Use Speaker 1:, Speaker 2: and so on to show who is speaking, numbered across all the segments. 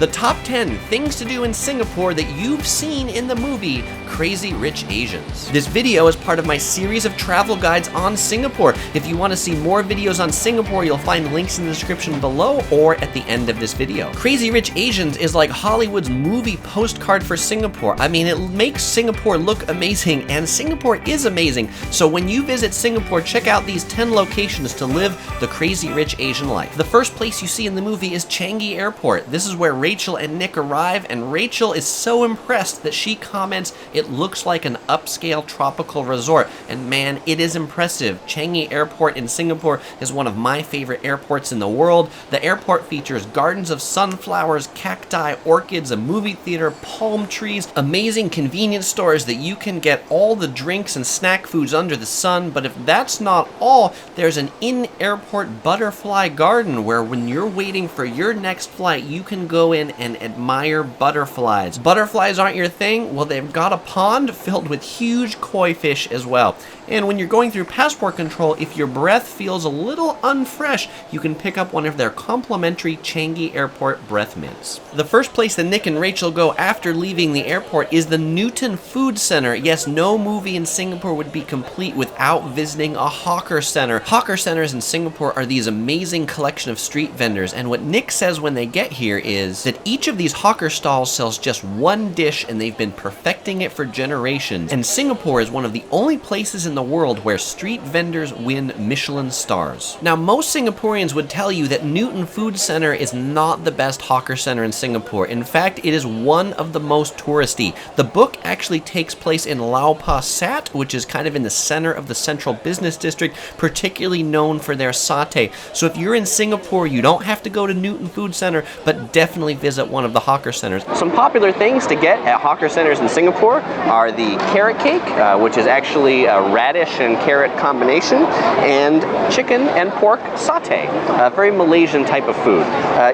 Speaker 1: The top 10 things to do in Singapore that you've seen in the movie Crazy Rich Asians. This video is part of my series of travel guides on Singapore. If you want to see more videos on Singapore, you'll find links in the description below or at the end of this video. Crazy Rich Asians is like Hollywood's movie postcard for Singapore. I mean, it makes Singapore look amazing, and Singapore is amazing. So when you visit Singapore, check out these 10 locations to live the Crazy Rich Asian life. The first place you see in the movie is Changi Airport. This is where Rachel and Nick arrive, and Rachel is so impressed that she comments, "It looks like an upscale tropical resort." And man, it is impressive. Changi Airport in Singapore is one of my favorite airports in the world. The airport features gardens of sunflowers, cacti, orchids, a movie theater, palm trees, amazing convenience stores that you can get all the drinks and snack foods under the sun. But if that's not all, there's an in-airport butterfly garden where when you're waiting for your next flight, you can go in and admire butterflies. Butterflies aren't your thing? Well, they've got a pond filled with huge koi fish as well. And when you're going through passport control, if your breath feels a little unfresh, you can pick up one of their complimentary Changi Airport breath mints. The first place that Nick and Rachel go after leaving the airport is the Newton Food Center. Yes, no movie in Singapore would be complete without visiting a hawker center. Hawker centers in Singapore are these amazing collection of street vendors, and what Nick says when they get here is that each of these hawker stalls sells just one dish, and they've been perfecting it for generations. And Singapore is one of the only places in the world where street vendors win Michelin stars. Now, most Singaporeans would tell you that Newton Food Center is not the best hawker center in Singapore. In fact, it is one of the most touristy. The book actually takes place in Lau Pa Sat, which is kind of in the center of the central business district, particularly known for their satay. So if you're in Singapore, you don't have to go to Newton Food Center, but definitely visit one of the hawker centers. Some popular things to get at hawker centers in Singapore are the carrot cake, which is actually a radish and carrot combination, and chicken and pork satay, a very Malaysian type of food.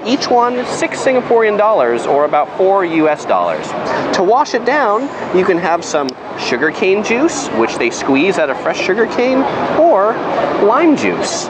Speaker 1: Each one 6 Singaporean dollars, or about $4 US. To wash it down, you can have some sugarcane juice, which they squeeze out of fresh sugarcane, or lime juice.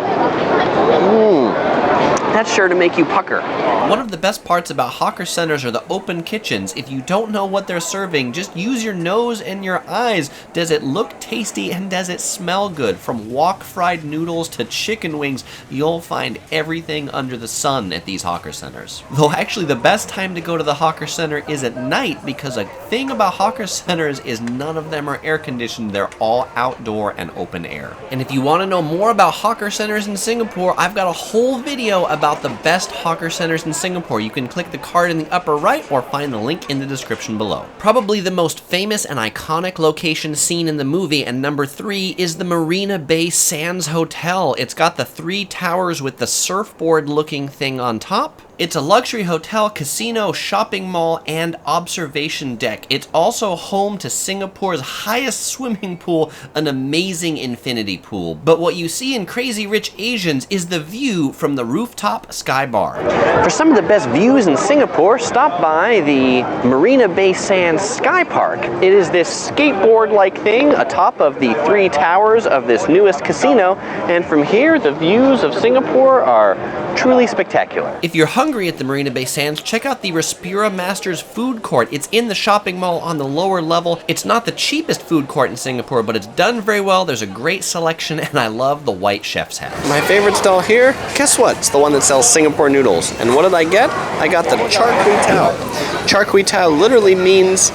Speaker 1: That's sure to make you pucker. One of the best parts about hawker centers are the open kitchens. If you don't know what they're serving, just use your nose and your eyes. Does it look tasty and does it smell good? From wok fried noodles to chicken wings, you'll find everything under the sun at these hawker centers. Though actually the best time to go to the hawker center is at night, because a thing about hawker centers is none of them are air conditioned. They're all outdoor and open air. And if you want to know more about hawker centers in Singapore, I've got a whole video about the best hawker centers in Singapore. You can click the card in the upper right or find the link in the description below. Probably the most famous and iconic location seen in the movie, and number 3, is the Marina Bay Sands Hotel. It's got the 3 towers with the surfboard looking thing on top. It's a luxury hotel, casino, shopping mall, and observation deck. It's also home to Singapore's highest swimming pool, an amazing infinity pool. But what you see in Crazy Rich Asians is the view from the rooftop sky bar. For some of the best views in Singapore, stop by the Marina Bay Sands Sky Park. It is this skateboard-like thing atop of the 3 towers of this newest casino, and from here the views of Singapore are truly spectacular. If you're hungry at the Marina Bay Sands, check out the Respira Masters food court. It's in the shopping mall on the lower level. It's not the cheapest food court in Singapore, but it's done very well. There's a great selection, and I love the white chef's hat. My favorite stall here, guess what? It's the one that sells Singapore noodles. And what did I get? I got the char kway teow. Char kway teow literally means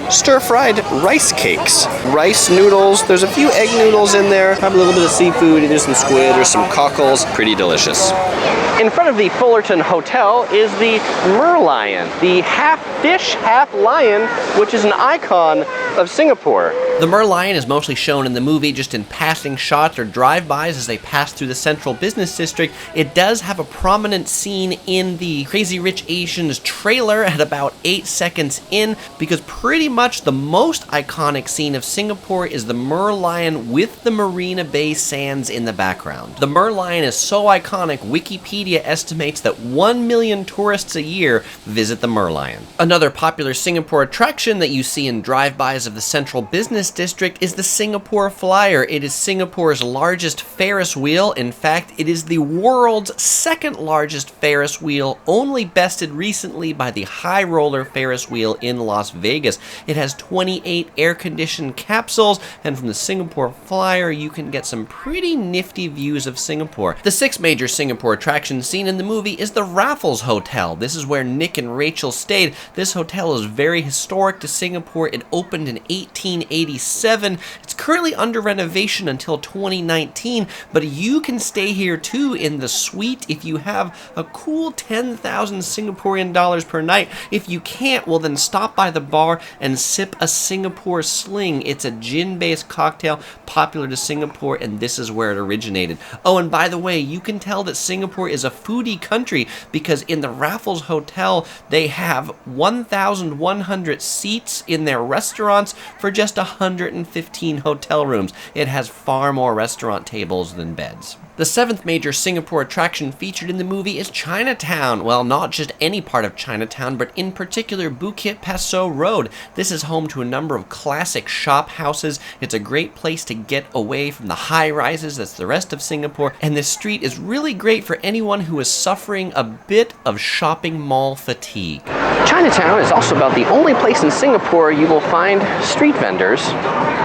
Speaker 1: stir-fried rice cakes. Rice noodles, there's a few egg noodles in there, probably a little bit of seafood, either some squid or some cockles. Pretty delicious. In front of the Fullerton Hotel is the Merlion, the half fish, half lion, which is an icon of Singapore. The Merlion is mostly shown in the movie just in passing shots or drive-bys as they pass through the central business district. It does have a prominent scene in the Crazy Rich Asians trailer at about 8 seconds in, because pretty much the most iconic scene of Singapore is the Merlion with the Marina Bay Sands in the background. The Merlion is so iconic, Wikipedia estimates that 1 million tourists a year visit the Merlion. Another popular Singapore attraction that you see in drive-bys of the central business business district is the Singapore Flyer. It is Singapore's largest Ferris wheel. In fact, it is the world's second largest Ferris wheel, only bested recently by the High Roller Ferris wheel in Las Vegas. It has 28 air-conditioned capsules, and from the Singapore Flyer, you can get some pretty nifty views of Singapore. The sixth major Singapore attraction seen in the movie is the Raffles Hotel. This is where Nick and Rachel stayed. This hotel is very historic to Singapore. It opened in 1887. It's currently under renovation until 2019, but you can stay here too in the suite if you have a cool 10,000 Singaporean dollars per night. If you can't, well then stop by the bar and sip a Singapore Sling. It's a gin-based cocktail popular to Singapore, and this is where it originated. Oh, and by the way, you can tell that Singapore is a foodie country because in the Raffles Hotel, they have 1,100 seats in their restaurants for just 115 hotel rooms. It has far more restaurant tables than beds. The seventh major Singapore attraction featured in the movie is Chinatown. Well, not just any part of Chinatown, but in particular Bukit Pasoh Road. This is home to a number of classic shop houses. It's a great place to get away from the high rises that's the rest of Singapore, and this street is really great for anyone who is suffering a bit of shopping mall fatigue. Chinatown is also about the only place in Singapore you will find street vendors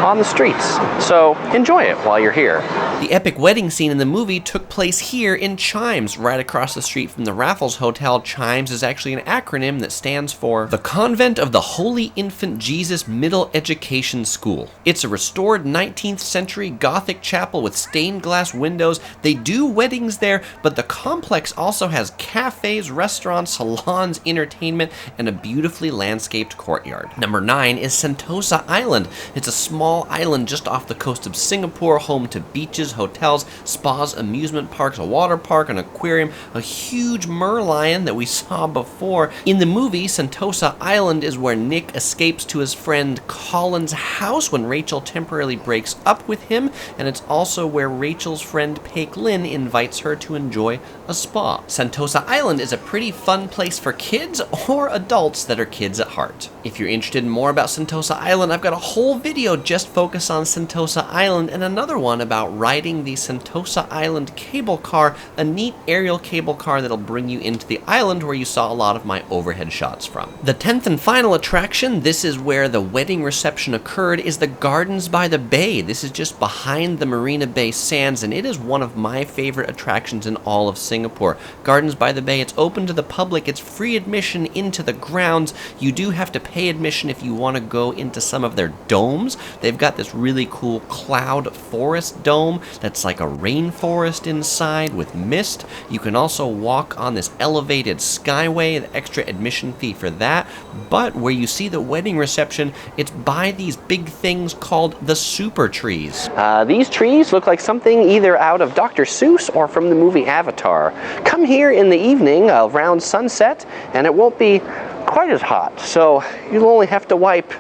Speaker 1: on the streets, so enjoy it while you're here. The epic wedding scene in the movie took place here in Chimes, right across the street from the Raffles Hotel. Chimes is actually an acronym that stands for the Convent of the Holy Infant Jesus Middle Education School. It's a restored 19th century Gothic chapel with stained glass windows. They do weddings there, but the complex also has cafes, restaurants, salons, entertainment, and a beautifully landscaped courtyard. Number 9 is Sentosa Island. It's a small island just off the coast of Singapore, home to beaches, hotels, spas, amusement parks, a water park, an aquarium, a huge merlion that we saw before. In the movie, Sentosa Island is where Nick escapes to his friend Colin's house when Rachel temporarily breaks up with him, and it's also where Rachel's friend Peik Lin invites her to enjoy a spa. Sentosa Island is a pretty fun place for kids or adults that are kids at heart. If you're interested in more about Sentosa Island, I've got a whole video just focused on Sentosa Island and another one about riding the Sentosa Island cable car, a neat aerial cable car that'll bring you into the island where you saw a lot of my overhead shots from. The 10th and final attraction, this is where the wedding reception occurred, is the Gardens by the Bay. This is just behind the Marina Bay Sands, and it is one of my favorite attractions in all of Singapore. Gardens by the Bay, it's open to the public, it's free admission into the grounds. You do have to pay admission if you want to go into some of their domes. They've got this really cool cloud forest dome that's like a rainforest inside with mist. You can also walk on this elevated skyway, the extra admission fee for that. But where you see the wedding reception, it's by these big things called the super trees. These trees look like something either out of Dr. Seuss or from the movie Avatar. Come here in the evening around sunset and it won't be quite as hot, so you'll only have to wipe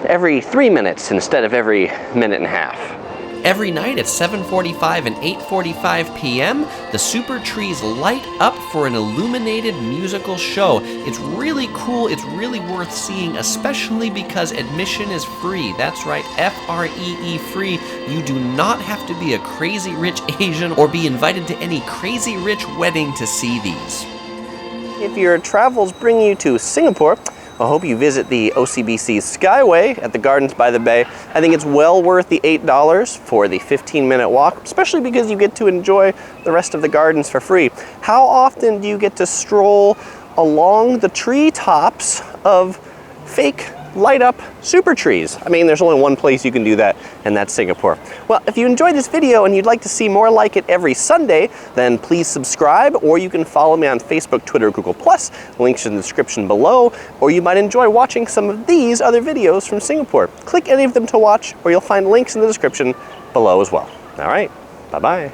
Speaker 1: every 3 minutes instead of every minute and a half. Every night at 7:45 and 8:45 p.m., the super trees light up for an illuminated musical show. It's really cool, it's really worth seeing, especially because admission is free. That's right, F-R-E-E free. You do not have to be a crazy rich Asian or be invited to any crazy rich wedding to see these. If your travels bring you to Singapore, I hope you visit the OCBC Skyway at the Gardens by the Bay. I think it's well worth the $8 for the 15-minute walk, especially because you get to enjoy the rest of the gardens for free. How often do you get to stroll along the treetops of fake light-up super trees? I mean, there's only one place you can do that, and that's Singapore. Well, if you enjoyed this video and you'd like to see more like it every Sunday, then please subscribe, or you can follow me on Facebook, Twitter, Google+. Links in the description below, or you might enjoy watching some of these other videos from Singapore. Click any of them to watch, or you'll find links in the description below as well. All right, bye-bye.